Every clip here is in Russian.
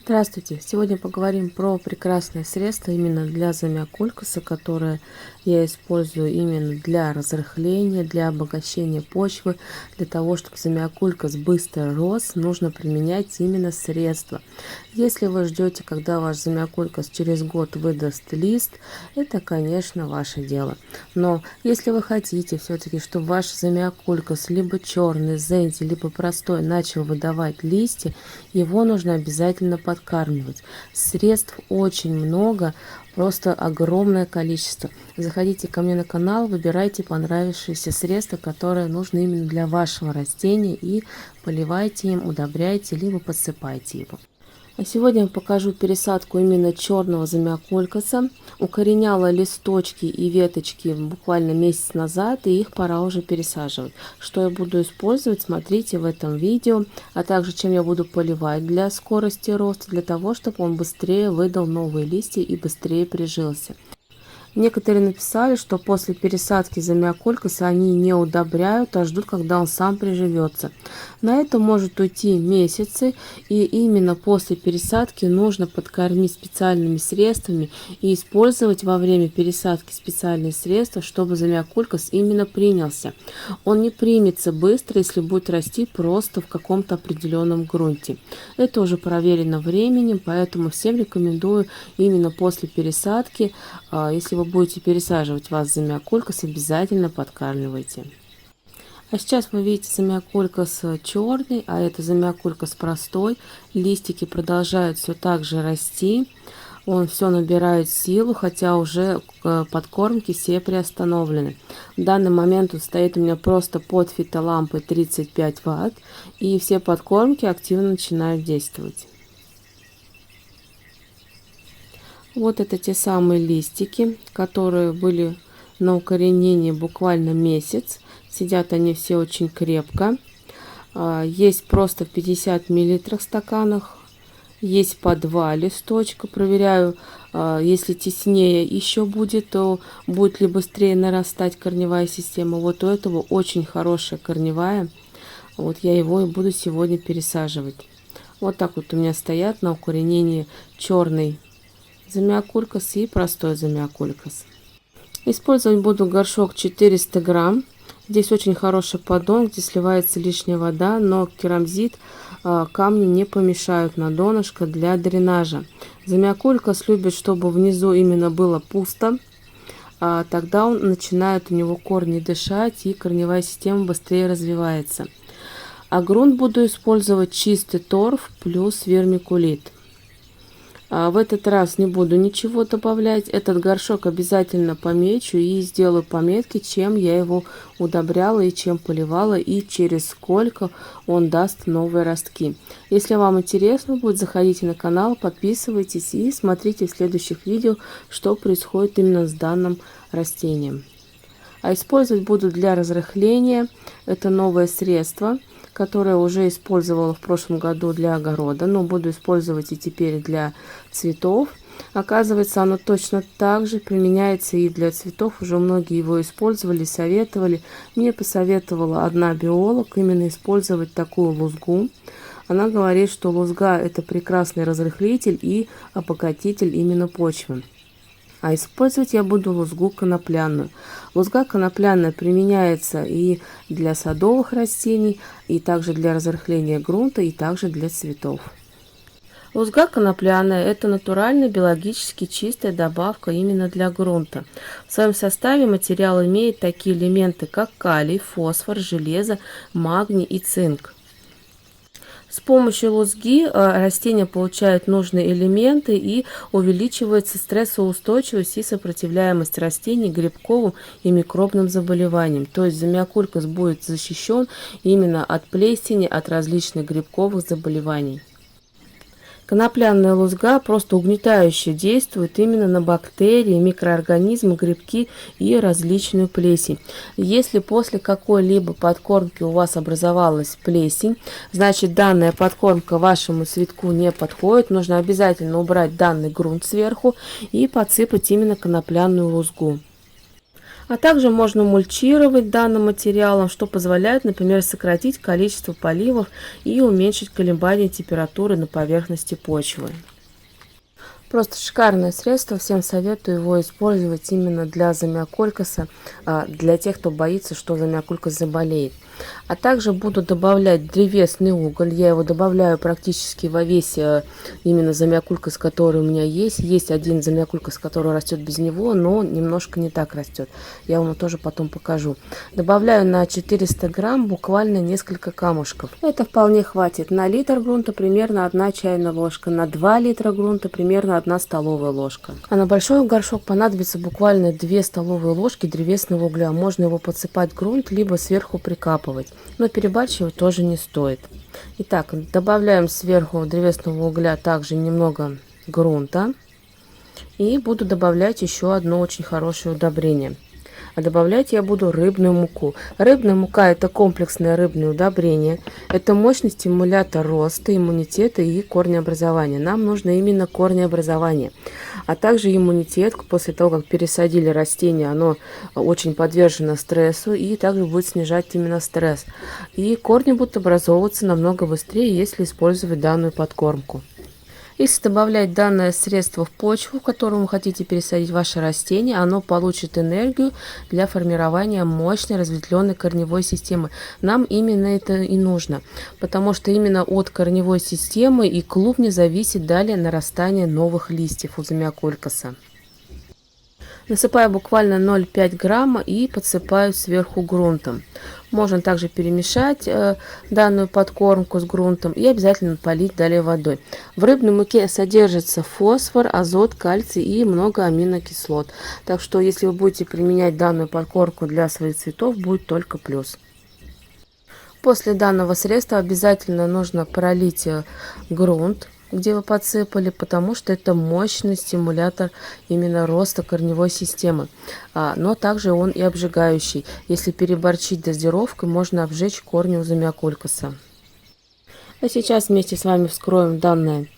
Здравствуйте! Сегодня поговорим про прекрасное средство именно для замиокулькаса, которое я использую именно для разрыхления, для обогащения почвы. Для того, чтобы замиокулькас быстро рос, нужно применять именно средство. Если вы ждете, когда ваш замиокулькас через год выдаст лист, это, конечно, ваше дело. Но если вы хотите все-таки, чтобы ваш замиокулькас либо черный, зенти, либо простой начал выдавать листья, его нужно обязательно подкармливать. Средств очень много, просто огромное количество. Заходите ко мне на канал, выбирайте понравившиеся средства, которые нужны именно для вашего растения, и поливайте им, удобряйте, либо подсыпайте его. А сегодня я покажу пересадку именно черного замиокулькаса. Укореняла листочки и веточки буквально месяц назад, и их пора уже пересаживать. Что я буду использовать, смотрите в этом видео, а также чем я буду поливать для скорости роста, для того, чтобы он быстрее выдал новые листья и быстрее прижился. Некоторые написали, что после пересадки замиокулькаса они не удобряют, а ждут, когда он сам приживется. На это может уйти месяцы, и именно после пересадки нужно подкормить специальными средствами и использовать во время пересадки специальные средства, чтобы замиокулькас именно принялся. Он не примется быстро, если будет расти просто в каком-то определенном грунте. Это уже проверено временем, поэтому всем рекомендую именно после пересадки, если вы будете пересаживать вас замиокулькас, обязательно подкармливайте. А сейчас вы видите замиокулькас черный, а это замиокулькас простой. Листики продолжают все так же расти. Он все набирает силу, хотя уже подкормки все приостановлены. В данный момент он стоит у меня просто под фитолампой 35 Вт, и все подкормки активно начинают действовать. Вот это те самые листики, которые были на укоренении буквально месяц. Сидят они все очень крепко. Есть просто в 50 мл стаканах. Есть по 2 листочка. Проверяю, если теснее еще будет, то будет ли быстрее нарастать корневая система. Вот у этого очень хорошая корневая. Вот я его и буду сегодня пересаживать. Вот так вот у меня стоят на укоренении черный замиокулькас и простой замиокулькас. Использовать буду горшок 400 грамм. Здесь очень хороший поддон, где сливается лишняя вода, но керамзит, камни не помешают на донышко для дренажа. Замиокулькас любит, чтобы внизу именно было пусто. Тогда он начинает у него корни дышать, и корневая система быстрее развивается. А грунт буду использовать чистый торф плюс вермикулит. В этот раз не буду ничего добавлять. Этот горшок обязательно помечу и сделаю пометки, чем я его удобряла и чем поливала, и через сколько он даст новые ростки. Если вам интересно будет, заходите на канал, подписывайтесь и смотрите в следующих видео, что происходит именно с данным растением. А использовать буду для разрыхления. Это новое средство, которое уже использовала в прошлом году для огорода, но буду использовать и теперь для цветов. Оказывается, оно точно так же применяется и для цветов. Уже многие его использовали, советовали. Мне посоветовала одна биолог именно использовать такую лузгу. Она говорит, что лузга — это прекрасный разрыхлитель и обогатитель именно почвы. А использовать я буду лузгу конопляную. Лузга конопляная применяется и для садовых растений, и также для разрыхления грунта, и также для цветов. Лузга конопляная — это натуральная, биологически чистая добавка именно для грунта. В своем составе материал имеет такие элементы, как калий, фосфор, железо, магний и цинк. С помощью лузги растения получают нужные элементы и увеличивается стрессоустойчивость и сопротивляемость растений грибковым и микробным заболеваниям. То есть замиокулькас будет защищен именно от плесени, от различных грибковых заболеваний. Конопляная лузга просто угнетающе действует именно на бактерии, микроорганизмы, грибки и различную плесень. Если после какой-либо подкормки у вас образовалась плесень, значит данная подкормка вашему цветку не подходит. Нужно обязательно убрать данный грунт сверху и подсыпать именно конопляную лузгу. А также можно мульчировать данным материалом, что позволяет, например, сократить количество поливов и уменьшить колебания температуры на поверхности почвы. Просто шикарное средство, всем советую его использовать именно для замиокулькаса, для тех, кто боится, что замиокулькас заболеет. А также буду добавлять древесный уголь, я его добавляю практически во весь именно замиокулькас, который у меня есть. Есть один замиокулькас, который растет без него, но немножко не так растет, я вам тоже потом покажу. Добавляю на 400 грамм буквально несколько камушков. Это вполне хватит. На литр грунта примерно 1 чайная ложка, на 2 литра грунта примерно 1 столовая ложка. А на большой горшок понадобится буквально 2 столовые ложки древесного угля. Можно его подсыпать в грунт, либо сверху прикапывать, но перебарщивать тоже не стоит. Итак, добавляем сверху древесного угля также немного грунта и буду добавлять еще одно очень хорошее удобрение. А добавлять я буду рыбную муку. Рыбная мука — это комплексное рыбное удобрение. Это мощный стимулятор роста, иммунитета и корнеобразования. Нам нужно именно корнеобразование. А также иммунитет, после того, как пересадили растение, оно очень подвержено стрессу и также будет снижать именно стресс. И корни будут образовываться намного быстрее, если использовать данную подкормку. Если добавлять данное средство в почву, в которую вы хотите пересадить ваше растение, оно получит энергию для формирования мощной разветвленной корневой системы. Нам именно это и нужно, потому что именно от корневой системы и клубни зависит далее нарастание новых листьев у замиокулькаса. Насыпаю буквально 0,5 грамма и подсыпаю сверху грунтом. Можно также перемешать данную подкормку с грунтом и обязательно полить далее водой. В рыбной муке содержится фосфор, азот, кальций и много аминокислот. Так что если вы будете применять данную подкормку для своих цветов, будет только плюс. После данного средства обязательно нужно пролить грунт, где вы подсыпали, потому что это мощный стимулятор именно роста корневой системы. Но также он и обжигающий. Если переборчить дозировкой, можно обжечь корни у замиокулькаса. А сейчас вместе с вами вскроем данный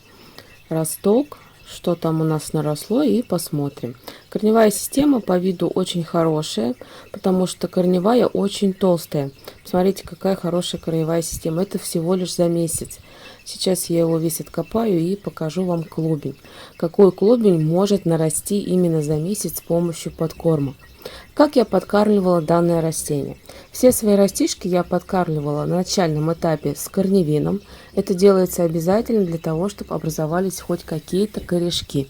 росток, что там у нас наросло, и посмотрим. Корневая система по виду очень хорошая, потому что корневая очень толстая. Посмотрите, какая хорошая корневая система. Это всего лишь за месяц. Сейчас я его весь откопаю и покажу вам клубень. Какой клубень может нарасти именно за месяц с помощью подкормок. Как я подкармливала данное растение? Все свои растишки я подкармливала на начальном этапе с корневином. Это делается обязательно для того, чтобы образовались хоть какие-то корешки.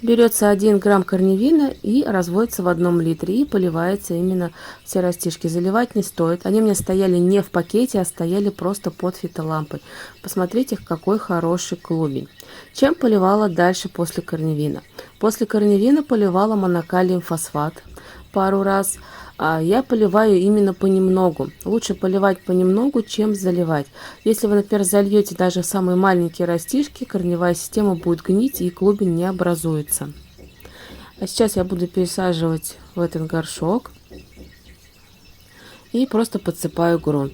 Берется 1 грамм корневина и разводится в 1 литре и поливается именно все растишки. Заливать не стоит. Они у меня стояли не в пакете, а стояли просто под фитолампой. Посмотрите, какой хороший клубень. Чем поливала дальше после корневина? После корневина поливала монокалием фосфат пару раз. Я поливаю именно понемногу. Лучше поливать понемногу, чем заливать. Если вы, например, зальете даже самые маленькие растишки, корневая система будет гнить и клубень не образуется. А сейчас я буду пересаживать в этот горшок и просто подсыпаю грунт.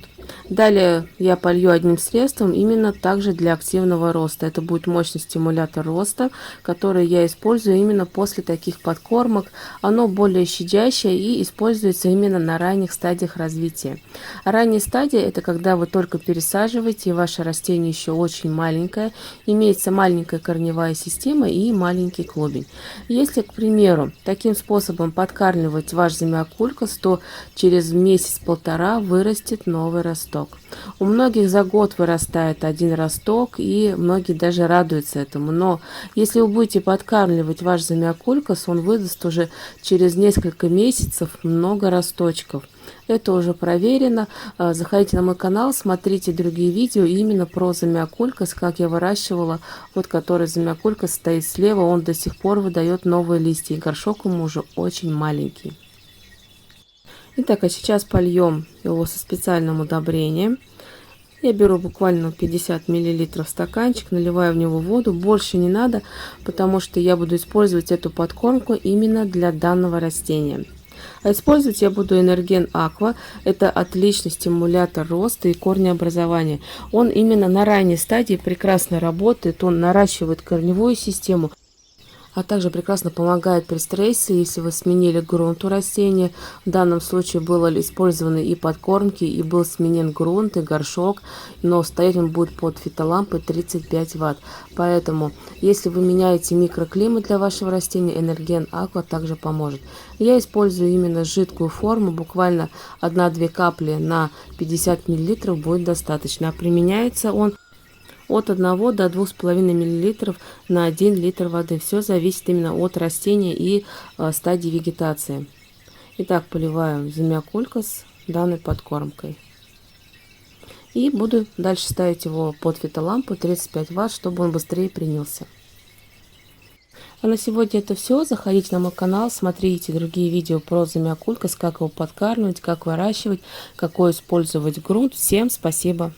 Далее я полью одним средством именно также для активного роста. Это будет мощный стимулятор роста, который я использую именно после таких подкормок. Оно более щадящее и используется именно на ранних стадиях развития. А ранние стадии — это когда вы только пересаживаете, и ваше растение еще очень маленькое, имеется маленькая корневая система и маленький клубень. Если, к примеру, таким способом подкармливать ваш замиокулькас, то через месяц-полтора вырастет новый росток. У многих за год вырастает один росток, и многие даже радуются этому. Но если вы будете подкармливать ваш замиокулькас, он выдаст уже через несколько месяцев много росточков. Это уже проверено. Заходите на мой канал, смотрите другие видео именно про замиокулькас, как я выращивала. Вот который замиокулькас стоит слева, он до сих пор выдает новые листья, и горшок ему уже очень маленький. Итак, а сейчас польем его со специальным удобрением. Я беру буквально 50 мл в стаканчик, наливаю в него воду. Больше не надо, потому что я буду использовать эту подкормку именно для данного растения. А использовать я буду Энерген Аква. Это отличный стимулятор роста и корнеобразования. Он именно на ранней стадии прекрасно работает. Он наращивает корневую систему. А также прекрасно помогает при стрессе, если вы сменили грунт у растения. В данном случае были использованы и подкормки, и был сменен грунт, и горшок, но стоять он будет под фитолампой 35 Вт. Поэтому, если вы меняете микроклимат для вашего растения, Энерген Аква также поможет. Я использую именно жидкую форму, буквально 1-2 капли на 50 мл будет достаточно. А применяется он от 1 до 2,5 мл на 1 литр воды. Все зависит именно от растения и стадии вегетации. Итак, поливаю Замиокулькас данной подкормкой. И буду дальше ставить его под фитолампу 35 Вт, чтобы он быстрее принялся. А на сегодня это все. Заходите на мой канал, смотрите другие видео про Замиокулькас, как его подкармливать, как выращивать, какой использовать грунт. Всем спасибо!